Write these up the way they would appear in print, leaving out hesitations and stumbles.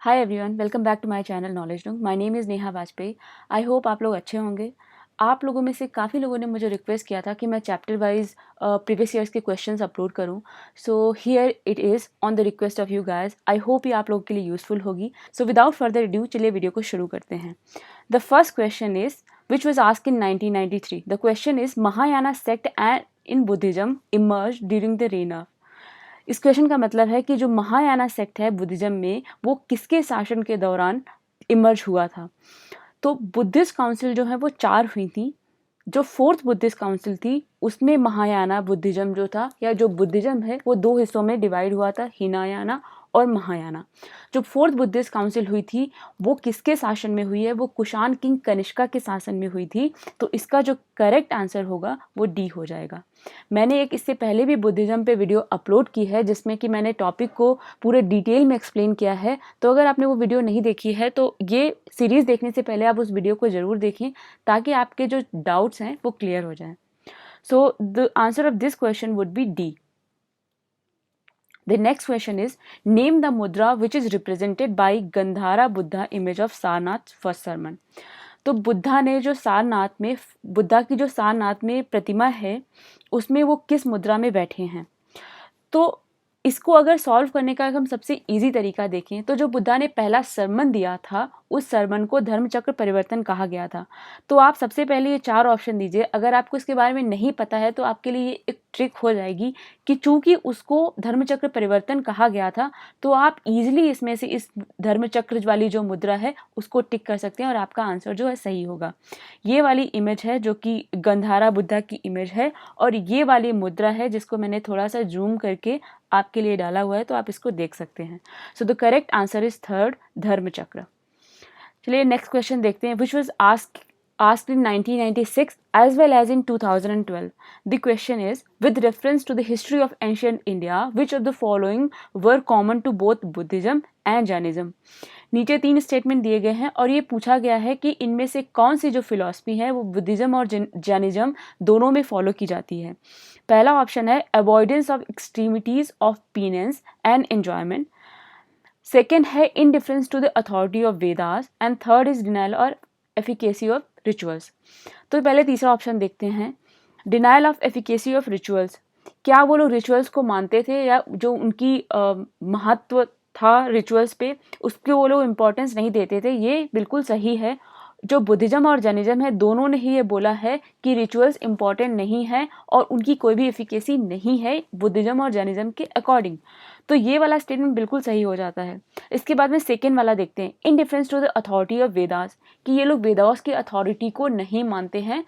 Hi everyone, welcome back to my channel knowledge dunk. My name is Neha Vajpayee. I hope आप लोग अच्छे होंगे। आप लोगों में से काफ़ी लोगों ने मुझे रिक्वेस्ट किया था कि मैं चैप्टर वाइज प्रीवियस ईयर्स के क्वेश्चंस अपलोड करूं। So here it is on the request of you guys. I hope ये आप लोगों के लिए यूज़फुल होगी। सो विदाउट फर्दर ड्यू चलिए वीडियो को शुरू करते हैं। The first question is which was asked in 1993। The question is Mahayana sect and in Buddhism emerge during the reign of. इस क्वेश्चन का मतलब है कि जो महायाना सेक्ट है बुद्धिज्म में, वो किसके शासन के दौरान इमर्ज हुआ था। तो बुद्धिस्ट काउंसिल जो है वो 4 हुई थी। जो फोर्थ बुद्धिस्ट काउंसिल थी उसमें महायाना बुद्धिज्म जो था, या जो बुद्धिज्म है, वो 2 हिस्सों में डिवाइड हुआ था, हिनायाना और महायाना। जो फोर्थ बुद्धिस्ट काउंसिल हुई थी वो किसके शासन में हुई है? वो कुषाण किंग कनिष्का के शासन में हुई थी। तो इसका जो करेक्ट आंसर होगा वो डी हो जाएगा। मैंने एक इससे पहले भी बुद्धिज्म पे वीडियो अपलोड की है जिसमें कि मैंने टॉपिक को पूरे डिटेल में एक्सप्लेन किया है। तो अगर आपने वो वीडियो नहीं देखी है तो ये सीरीज़ देखने से पहले आप उस वीडियो को ज़रूर देखें ताकि आपके जो डाउट्स हैं वो क्लियर हो जाएं। So the answer of this question would be D. The next question is name the mudra which is represented by Gandhara Buddha image of Sarnath first sermon। तो बुद्धा ने जो सारनाथ में, बुद्धा की जो सारनाथ में प्रतिमा है उसमें वो किस मुद्रा में बैठे हैं। तो इसको अगर सॉल्व करने का हम सबसे इजी तरीका देखें तो जो बुद्धा ने पहला सरमन दिया था उस सरमन को धर्मचक्र परिवर्तन कहा गया था। तो आप सबसे पहले ये 4 ऑप्शन दीजिए। अगर आपको इसके बारे में नहीं पता है तो आपके लिए एक ट्रिक हो जाएगी कि चूंकि उसको धर्मचक्र परिवर्तन कहा गया था तो आप इजीली इसमें से इस धर्मचक्र वाली जो मुद्रा है उसको टिक कर सकते हैं और आपका आंसर जो है सही होगा। ये वाली इमेज है जो कि गंधारा बुद्धा की इमेज है, और ये वाली मुद्रा है जिसको मैंने थोड़ा सा जूम करके आपके लिए डाला हुआ है तो आप इसको देख सकते हैं। So the correct answer is third, Dharmachakra. चलिए नेक्स्ट क्वेश्चन देखते हैं। Which was asked in 1996 as well as in 2012. The question is, with reference to the history of ancient India, which of the following were common to both Buddhism and Jainism? नीचे 3 statement दिए गए हैं और ये पूछा गया है कि इनमें से कौन सी जो फिलॉसफी है वो बुद्धिज्म और जैनिज्म दोनों में फॉलो की जाती है। पहला ऑप्शन है avoidance of extremities of penance and enjoyment. Second है indifference to the authority of Vedas, and third is denial और एफिकेसी ऑफ रिचुअल्स। तो पहले तीसरा ऑप्शन देखते हैं, denial of efficacy of rituals. क्या वो लोग रिचुअल्स को मानते थे या जो उनकी महत्व था रिचुअल्स पे उसके वो लोग इम्पोर्टेंस नहीं देते थे? ये बिल्कुल सही है। जो बुद्धिज्म और जैनिज्म है दोनों ने ही ये बोला है कि रिचुअल्स इम्पॉर्टेंट नहीं है और उनकी कोई भी एफिकेसी नहीं है बुद्धिज्म और जैनिज्म के अकॉर्डिंग। तो ये वाला स्टेटमेंट बिल्कुल सही हो जाता है। इसके बाद में सेकेंड वाला देखते हैं, in difference to the authority of Vedas, कि ये लोग वेदास की अथॉरिटी को नहीं मानते हैं।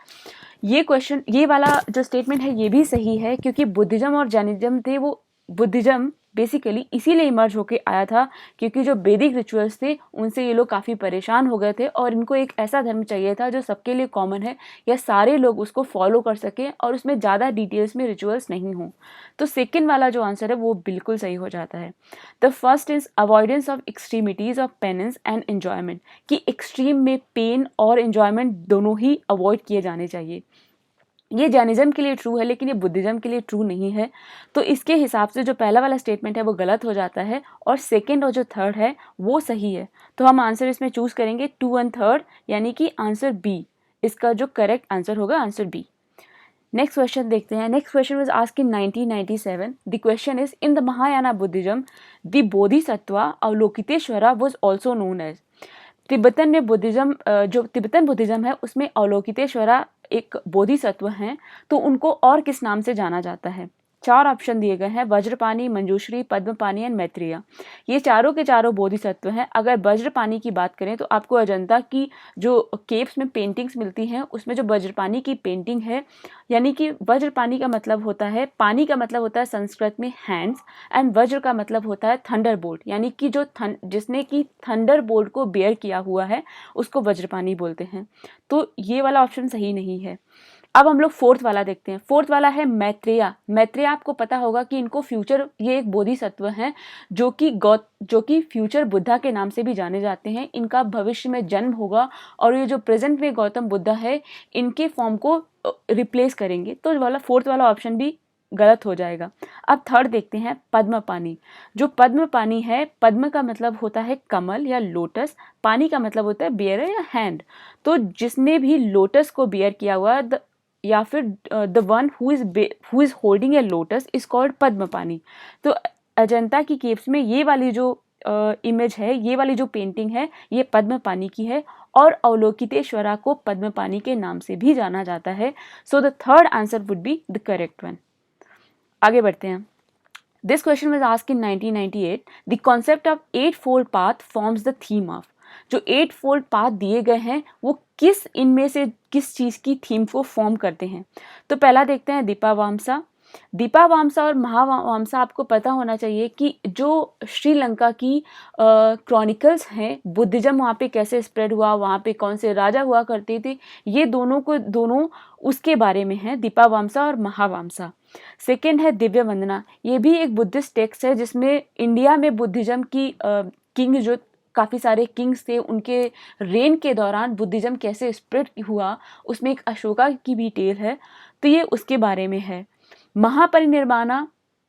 ये क्वेश्चन, ये वाला जो स्टेटमेंट है ये भी सही है क्योंकि बुद्धिज्म और जैनिज्म थे वो, बुद्धिज्म बेसिकली इसीलिए इमर्ज होके आया था क्योंकि जो वैदिक रिचुअल्स थे उनसे ये लोग काफ़ी परेशान हो गए थे और इनको एक ऐसा धर्म चाहिए था जो सबके लिए कॉमन है या सारे लोग उसको फॉलो कर सकें और उसमें ज़्यादा डिटेल्स में रिचुअल्स नहीं हों। तो सेकेंड वाला जो आंसर है वो बिल्कुल सही हो जाता है। The first is avoidance of extremities of penance and enjoyment, कि एक्सट्रीम में पेन और एन्जॉयमेंट दोनों ही अवॉइड किए जाने चाहिए। ये जैनिज्म के लिए ट्रू है लेकिन ये बुद्धिज्म के लिए ट्रू नहीं है। तो इसके हिसाब से जो पहला वाला स्टेटमेंट है वो गलत हो जाता है और सेकंड और जो थर्ड है वो सही है। तो हम आंसर इसमें चूज करेंगे 2 और 3, यानी कि आंसर बी इसका जो करेक्ट आंसर होगा, आंसर बी। नेक्स्ट क्वेश्चन देखते हैं। Next question was asked in 1997। The question is, in the Mahayana Buddhism the Bodhisattva Avalokiteshvara was also known as. Tibetan में बुद्धिज्म, जो तिब्बतन बुद्धिज्म है उसमें अवलोकितेश्वरा एक बोधिसत्व हैं, तो उनको और किस नाम से जाना जाता है? 4 ऑप्शन दिए गए हैं, वज्रपाणी, मंजूश्री, पद्मपाणी एंड मैत्रेय। ये चारों के चारों बोधिसत्व हैं। अगर वज्रपाणी की बात करें तो आपको अजंता की जो केव्स में पेंटिंग्स मिलती हैं उसमें जो वज्रपाणी की पेंटिंग है, यानी कि वज्रपाणी का मतलब होता है, पानी का मतलब होता है संस्कृत में हैंड्स, एंड वज्र का मतलब होता है थंडर बोल्ट, यानी कि जो जिसने कि थंडर बोल्ट को बेयर किया हुआ है उसको वज्रपाणी बोलते हैं। तो ये वाला ऑप्शन सही नहीं है। अब हम लोग फोर्थ वाला देखते हैं। फोर्थ वाला है मैत्रेय। मैत्रेय आपको पता होगा कि इनको फ्यूचर, ये एक बोधिसत्व हैं जो कि फ्यूचर बुद्धा के नाम से भी जाने जाते हैं। इनका भविष्य में जन्म होगा और ये जो प्रेजेंट में गौतम बुद्धा है इनके फॉर्म को रिप्लेस करेंगे। तो वाला फोर्थ वाला ऑप्शन भी गलत हो जाएगा। अब थर्ड देखते हैं पद्म पानी। जो पद्म पानी है, पद्म का मतलब होता है कमल या लोटस, पानी का मतलब होता है बियर या हैंड। तो जिसने भी लोटस को बियर किया हुआ या फिर the one who is holding a lotus is called Padmapani. तो अजंता की केव्स में ये वाली जो इमेज है, ये वाली जो पेंटिंग है, ये पद्म पानी की है और अवलोकितेश्वरा को पद्म पानी के नाम से भी जाना जाता है। So the third answer would be the correct one. आगे बढ़ते हैं। This question was asked in 1998। The concept of 8-fold path forms the theme of. जो 8-fold पाथ दिए गए हैं वो किस इनमें से किस चीज़ की थीम को फॉर्म करते हैं? तो पहला देखते हैं दीपावामसा। दीपावामसा और महावामसा आपको पता होना चाहिए कि जो श्रीलंका की क्रॉनिकल्स हैं, बुद्धिज्म वहाँ पे कैसे स्प्रेड हुआ, वहाँ पे कौन से राजा हुआ करते थे, ये दोनों उसके बारे में है, दीपावामसा और महावामसा। सेकेंड है दिव्य वंदना। ये भी एक बुद्धिस्ट टेक्स्ट है जिसमें इंडिया में बुद्धिज्म की किंग जो काफ़ी सारे किंग्स थे, उनके रेन के दौरान बुद्धिज्म कैसे स्प्रेड हुआ, उसमें एक अशोका की भी टेल है, तो ये उसके बारे में है। महापरिनिर्वाणा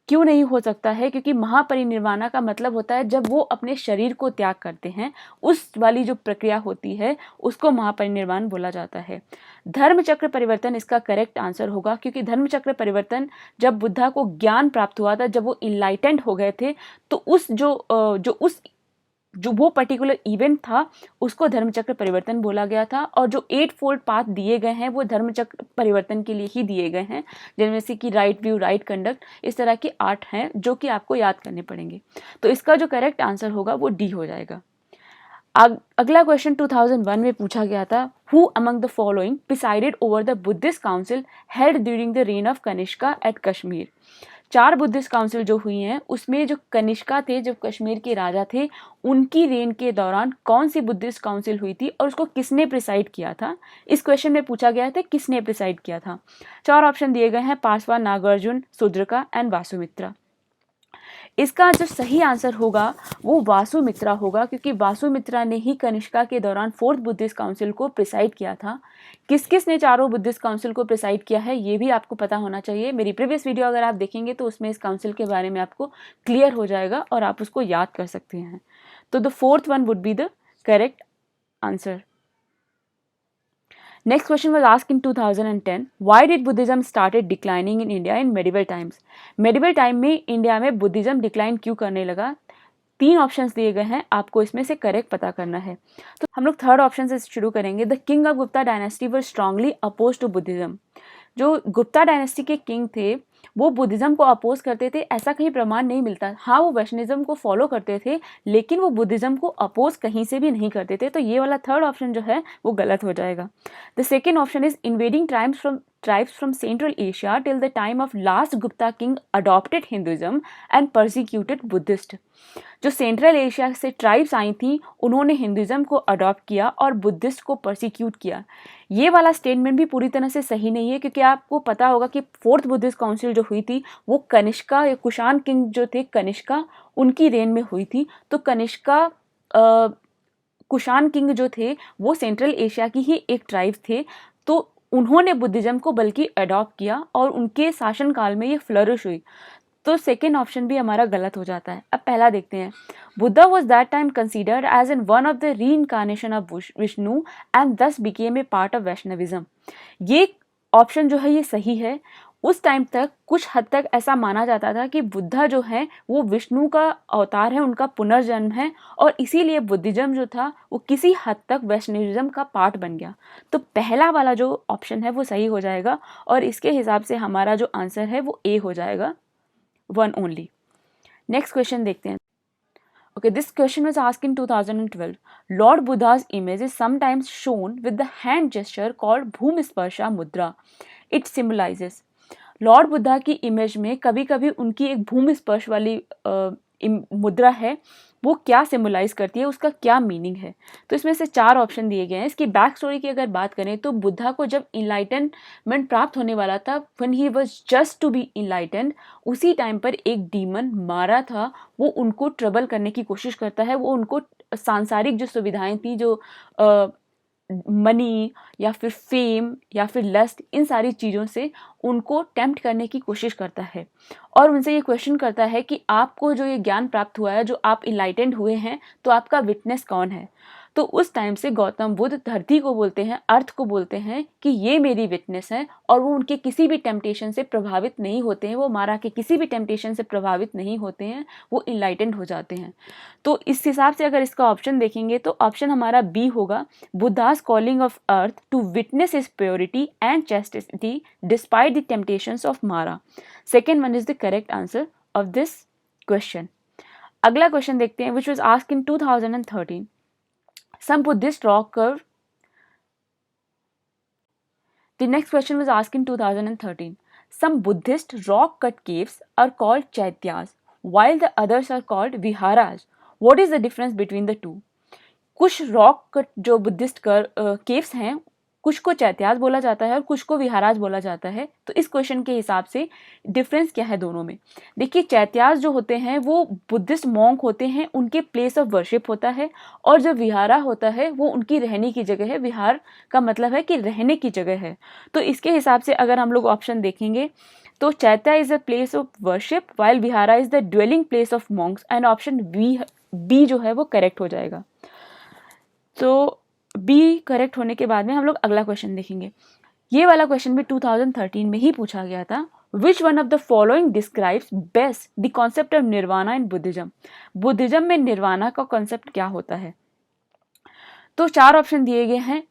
क्यों नहीं हो सकता है? क्योंकि महापरिनिर्वाणा का मतलब होता है जब वो अपने शरीर को त्याग करते हैं, उस वाली जो प्रक्रिया होती है उसको महापरिनिर्वाण बोला जाता है। धर्मचक्र परिवर्तन इसका करेक्ट आंसर होगा, क्योंकि धर्मचक्र परिवर्तन जब बुद्धा को ज्ञान प्राप्त हुआ था, जब वो इनलाइटेंड हो गए थे, तो जो वो पर्टिकुलर इवेंट था उसको धर्मचक्र परिवर्तन बोला गया था। और जो 8-fold पाथ दिए गए हैं वो धर्मचक्र परिवर्तन के लिए ही दिए गए हैं, जिनमें से कि राइट व्यू, राइट कंडक्ट, इस तरह के 8 हैं जो कि आपको याद करने पड़ेंगे। तो इसका जो करेक्ट आंसर होगा वो डी हो जाएगा। अगला क्वेश्चन 2001 में पूछा गया था, who among the following presided over the Buddhist council held during the reign of Kanishka at Kashmir. 4 Buddhist council जो हुई हैं उसमें जो कनिष्का थे, जो कश्मीर के राजा थे, उनकी रेन के दौरान कौन सी बुद्धिस्ट काउंसिल हुई थी और उसको किसने प्रिसाइड किया था? इस क्वेश्चन में पूछा गया था किसने प्रिसाइड किया था। 4 ऑप्शन दिए गए हैं, पार्श्वा, नागार्जुन, शूद्रका एंड वासुमित्रा। इसका जो सही आंसर होगा वो वासुमित्रा होगा, क्योंकि वासुमित्रा ने ही कनिष्का के दौरान 4th बुद्धिस्ट काउंसिल को प्रिसाइड किया था। किस किस ने चारों बुद्धिस्ट काउंसिल को प्रिसाइड किया है ये भी आपको पता होना चाहिए। मेरी प्रीवियस वीडियो अगर आप देखेंगे तो उसमें इस काउंसिल के बारे में आपको क्लियर हो जाएगा और आप उसको याद कर सकते हैं। तो the 4th one would be the correct answer. Next question was asked in 2010. Why did Buddhism started declining in India in medieval times? Medieval time में इंडिया में बुद्धिज्म डिक्लाइन क्यों करने लगा? 3 ऑप्शंस दिए गए हैं, आपको इसमें से करेक्ट पता करना है। तो हम लोग थर्ड ऑप्शन से शुरू करेंगे। The king of Gupta dynasty were strongly oppose to Buddhism. जो गुप्ता डायनेस्टी के किंग थे वो बुद्धिज्म को अपोज करते थे, ऐसा कहीं प्रमाण नहीं मिलता। हाँ, वो वैष्णविज्म को फॉलो करते थे, लेकिन वो बुद्धिज्म को अपोज कहीं से भी नहीं करते थे। तो ये वाला थर्ड ऑप्शन जो है वो गलत हो जाएगा। The second option is invading tribes from Central Asia till the time of last Gupta king adopted Hinduism and persecuted Buddhist। जो सेंट्रल एशिया से ट्राइब्स आई थी उन्होंने हिंदुइज्म को अडॉप्ट किया और बुद्धिस्ट को परसिक्यूट किया। ये वाला स्टेटमेंट भी पूरी तरह से सही नहीं है, क्योंकि आपको पता होगा कि 4th बुद्धिस्ट काउंसिल जो हुई थी वो कनिष्का या कुषाण किंग जो थे कनिष्का, उनकी रेन में हुई थी। तो कनिष्का कुषाण किंग जो थे वो सेंट्रल एशिया की ही एक ट्राइब थे, तो उन्होंने बुद्धिज्म को बल्कि अडॉप्ट किया और उनके शासनकाल में ये फ्लरिश हुई। तो सेकेंड ऑप्शन भी हमारा गलत हो जाता है। अब पहला देखते हैं। Buddha was that time considered as an one of the reincarnation of Vishnu and thus became a part of Vaishnavism. ये ऑप्शन जो है ये सही है। उस टाइम तक कुछ हद तक ऐसा माना जाता था कि बुद्धा जो है वो विष्णु का अवतार है, उनका पुनर्जन्म है, और इसीलिए बुद्धिज्म जो था वो किसी हद तक वैष्णविज्म का पार्ट बन गया। तो पहला वाला जो ऑप्शन है वो सही हो जाएगा और इसके हिसाब से हमारा जो आंसर है वो ए हो जाएगा, 1 ओनली। नेक्स्ट क्वेश्चन देखते हैं। Okay, this question was asked in 2012. Lord Buddha's image is sometimes shown with the hand gesture called Bhumisparsha Mudra. It symbolizes. Lord Buddha की इमेज में कभी कभी उनकी एक भूमि स्पर्श वाली मुद्रा है, वो क्या सिम्बलाइज करती है, उसका क्या मीनिंग है। तो इसमें से 4 ऑप्शन दिए गए हैं। इसकी बैक स्टोरी की अगर बात करें तो बुद्धा को जब इनलाइटनमेंट प्राप्त होने वाला था, when he was just to be enlightened, उसी टाइम पर एक डीमन मारा था, वो उनको ट्रबल करने की कोशिश करता है, वो उनको सांसारिक जो सुविधाएं थी, जो मनी या फिर फेम या फिर लस्ट, इन सारी चीज़ों से उनको टेम्प्ट करने की कोशिश करता है और उनसे ये क्वेश्चन करता है कि आपको जो ये ज्ञान प्राप्त हुआ है, जो आप इनलाइटेंड हुए हैं, तो आपका विटनेस कौन है। तो उस टाइम से गौतम बुद्ध धरती को बोलते हैं, अर्थ को बोलते हैं कि ये मेरी विटनेस है, और वो उनके किसी भी टेम्पटेशन से प्रभावित नहीं होते हैं, वो मारा के किसी भी टेम्पटेशन से प्रभावित नहीं होते हैं, वो इनलाइटेंड हो जाते हैं। तो इस हिसाब से अगर इसका ऑप्शन देखेंगे तो ऑप्शन हमारा बी होगा, Buddha's calling of earth to witness his purity and chastity despite the temptations of Mara. Second one is the correct answer of this question. अगला क्वेश्चन देखते हैं, which was asked in 2013. Some Buddhist rock curve. The next question was asked in 2013. Some Buddhist rock cut caves are called chaityas, while the others are called viharas. What is the difference between the two? कुछ rock cut जो Buddhist caves हैं, कुछ को चैत्यास बोला जाता है और कुछ को विहाराज बोला जाता है। तो इस क्वेश्चन के हिसाब से डिफरेंस क्या है दोनों में। देखिए, चैत्यास जो होते हैं वो बुद्धिस्ट मॉन्क होते हैं, उनके प्लेस ऑफ वर्शिप होता है, और जो विहारा होता है वो उनकी रहने की जगह है। विहार का मतलब है कि रहने की जगह है। तो इसके हिसाब से अगर हम लोग ऑप्शन देखेंगे तो chaitya is a place of worship while vihara is the dwelling place of monks, and option B जो है वो करेक्ट हो जाएगा। तो बी करेक्ट होने के बाद में हम लोग अगला क्वेश्चन देखेंगे। ये वाला क्वेश्चन भी 2013 में ही पूछा गया था। Which one of the following describes best the concept of nirvana in Buddhism. Buddhism में निर्वाणा का कॉन्सेप्ट क्या होता है। तो 4 ऑप्शन दिए गए हैं।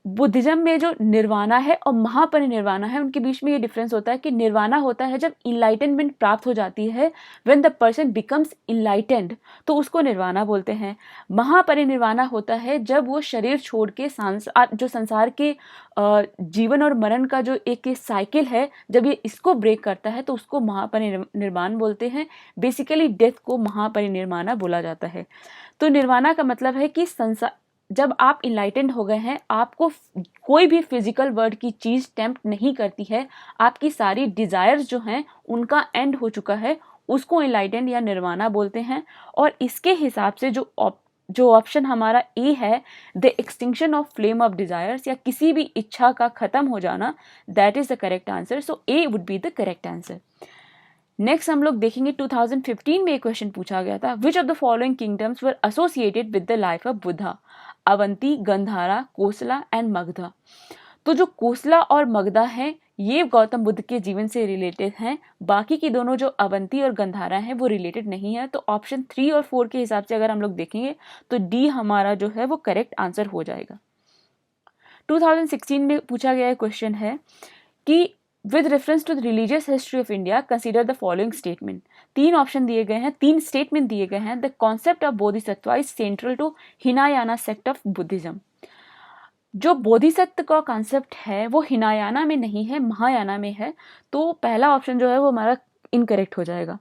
बुद्धिज्म में जो निर्वाणा है और महापरिनिर्वाणा है, उनके बीच में ये डिफरेंस होता है कि निर्वाणा होता है जब इनलाइटनमेंट प्राप्त हो जाती है, when the person becomes enlightened, तो उसको निर्वाणा बोलते हैं। महापरिनिर्वाणा होता है जब वो शरीर छोड़ के जो संसार के जीवन और मरण का जो एक साइकिल है, जब ये इसको ब्रेक करता है तो उसको महापरिनिर्वाण बोलते हैं। बेसिकली डेथ को महापरिनिर्वाणा बोला जाता है। तो निर्वाणा का मतलब है कि संसार, जब आप इनलाइटेंड हो गए हैं, आपको कोई भी फिजिकल वर्ल्ड की चीज़ टेम्प्ट नहीं करती है, आपकी सारी डिज़ायर्स जो हैं उनका एंड हो चुका है, उसको इनलाइटेंड या निर्वाणा बोलते हैं। और इसके हिसाब से जो ऑप्शन हमारा ए है, the extinction of flame of desires, या किसी भी इच्छा का ख़त्म हो जाना, that is the correct answer. So A would be the correct answer. Next हम लोग देखेंगे 2015 में एक क्वेश्चन पूछा गया था, which of the following kingdoms were associated with the life of Buddha. Avanti, Gandhara, Kosala and Magadha. तो जो कोसला और मगधा हैं ये गौतम बुद्ध के जीवन से रिलेटेड हैं, बाकी की दोनों जो अवंती और गंधारा हैं वो रिलेटेड नहीं है। तो ऑप्शन 3 और 4 के हिसाब से अगर हम लोग देखेंगे तो डी हमारा जो है वो करेक्ट आंसर हो जाएगा। 2016 में पूछा गया क्वेश्चन है कि with reference to the religious history of India consider the following statement. 3 option दिए गए हैं, 3 स्टेटमेंट दिए गए हैं। The concept of Bodhisattva is central to Hinayana sect of Buddhism. जो बोधिसत्व का कॉन्सेप्ट है वो हिनायाना में नहीं है, महायाना में है। तो पहला ऑप्शन जो है वो हमारा इनकरेक्ट हो जाएगा।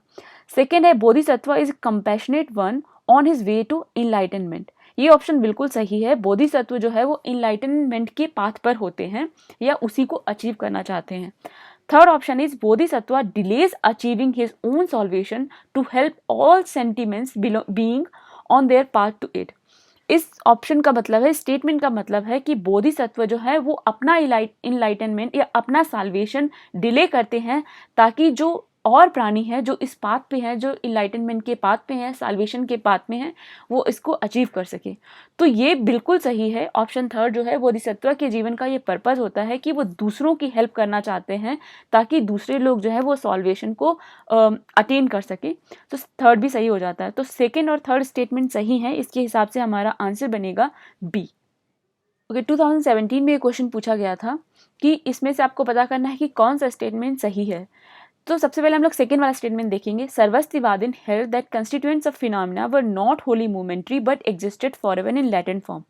सेकेंड है, Bodhisattva is compassionate one on his way to enlightenment. ये ऑप्शन बिल्कुल सही है। बोधिसत्व जो है वो इनलाइटनमेंट के पाथ पर होते हैं या उसी को अचीव करना चाहते हैं। Third option is Bodhisattva delays achieving his own salvation to help all sentiments being on their path to it. इस ऑप्शन का मतलब है, स्टेटमेंट का मतलब है कि बोधिसत्व जो है वो अपना इनलाइटनमेंट या अपना साल्वेशन डिले करते हैं ताकि जो और प्राणी है जो इस पाथ पे हैं, जो इनलाइटनमेंट के पाथ पे हैं, साल्वेशन के पाथ में हैं, वो इसको अचीव कर सके। तो ये बिल्कुल सही है। ऑप्शन थर्ड जो है, बोधिसत्व के जीवन का ये पर्पज़ होता है कि वो दूसरों की हेल्प करना चाहते हैं ताकि दूसरे लोग जो है वो सॉल्वेशन को अटेन कर सके। तो थर्ड भी सही हो जाता है। तो सेकेंड और थर्ड स्टेटमेंट सही है। इसके हिसाब से हमारा आंसर बनेगा बी। ओके, 2017 में ये क्वेश्चन पूछा गया था कि इसमें से आपको पता करना है कि कौन सा स्टेटमेंट सही है। तो सबसे पहले हम लोग सेकेंड वाला स्टेटमेंट देखेंगे। Sarvastivadin held that constituents of phenomena were not wholly momentary but existed forever in latent form.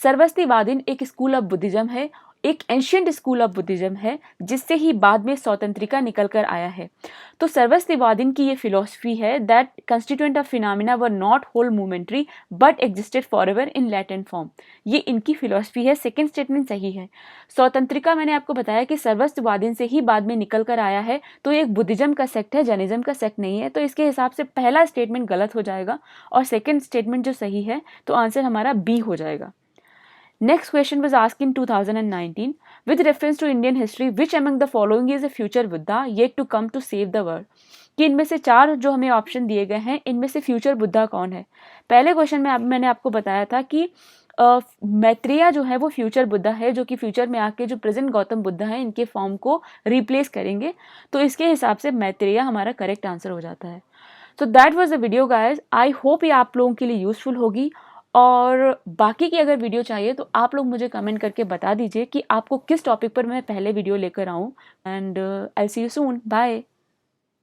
Sarvastivadin एक स्कूल ऑफ बुद्धिज्म है, एक एंशिएंट स्कूल ऑफ बुद्धिज्म है जिससे ही बाद में स्वतंत्रिका निकल कर आया है। तो सर्वस्तिवादिन की ये फिलॉसफी है that constituent of phenomena were not whole momentary but existed forever in latent form. ये इनकी फिलॉसफी है। सेकेंड स्टेटमेंट सही है। स्वतंत्रिका मैंने आपको बताया कि सर्वस्तिवादिन से ही बाद में निकल कर आया है, तो ये एक बुद्धिज्म का सेक्ट है, जैनिज्म का सेक्ट नहीं है। तो इसके हिसाब से पहला स्टेटमेंट गलत हो जाएगा और सेकेंड स्टेटमेंट जो सही है तो आंसर हमारा बी हो जाएगा। Next question was asked in 2019 with reference to Indian history, which among the following is a future Buddha yet to come to save the world? कि इनमें से 4 जो हमें ऑप्शन दिए गए हैं, इनमें से फ्यूचर बुद्धा कौन है? पहले क्वेश्चन में मैंने आपको बताया था कि मैत्रेय जो है वो फ्यूचर बुद्धा है, जो कि फ्यूचर में आके जो प्रेजेंट गौतम बुद्धा है इनके फॉर्म को रिप्लेस करेंगे। तो इसके हिसाब से मैत्रेय हमारा करेक्ट आंसर हो जाता है। तो that was the video guys. I hope ये आप लोगों के लिए यूजफुल होगी, और बाकी की अगर वीडियो चाहिए तो आप लोग मुझे कमेंट करके बता दीजिए कि आपको किस टॉपिक पर मैं पहले वीडियो लेकर आऊँ। And I see you soon, bye.